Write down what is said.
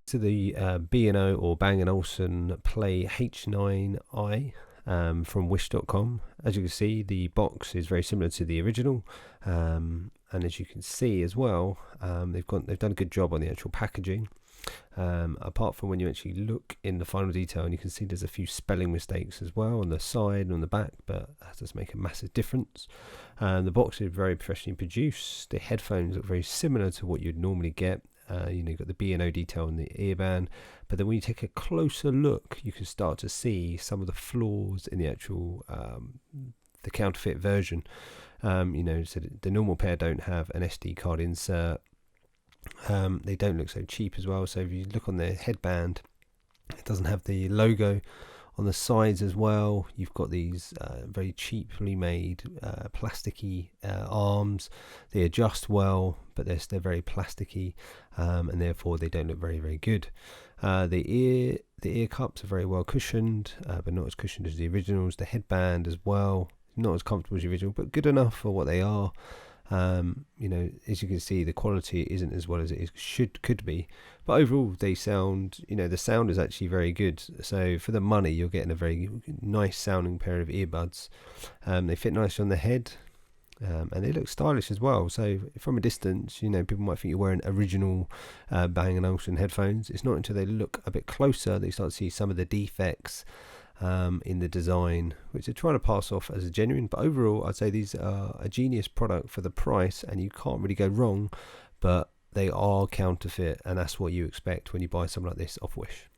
To the B&O or Bang & Olufsen Play H9i from wish.com. As you can see, the box is very similar to the original, and as you can see as well, they've done a good job on the actual packaging. Apart from when you actually look in the final detail, and you can see there's a few spelling mistakes as well on the side and on the back, but that does make a massive difference. The box is very professionally produced. The headphones look very similar to what you'd normally get. You've got the B&O detail on the earband, but then when you take a closer look, you can start to see some of the flaws in the actual the counterfeit version. So the normal pair don't have an SD card insert. They don't look so cheap as well. So if you look on the headband, it doesn't have the logo. On the sides as well, you've got these very cheaply made plasticky arms. They adjust well, but they're very plasticky, and therefore they don't look very, very good. The ear cups are very well cushioned, but not as cushioned as the originals. The headband as well, not as comfortable as the original, but good enough for what they are. As you can see, the quality isn't as well as it could be, but overall they sound, the sound is actually very good. So for the money, you're getting a very nice sounding pair of earbuds. They fit nicely on the head, and they look stylish as well. So from a distance, people might think you're wearing original Bang & Olufsen headphones. It's not until they look a bit closer that you start to see some of the defects in the design, which they're trying to pass off as a genuine. But overall, I'd say these are a genius product for the price, and you can't really go wrong. But they are counterfeit, and that's what you expect when you buy something like this off Wish.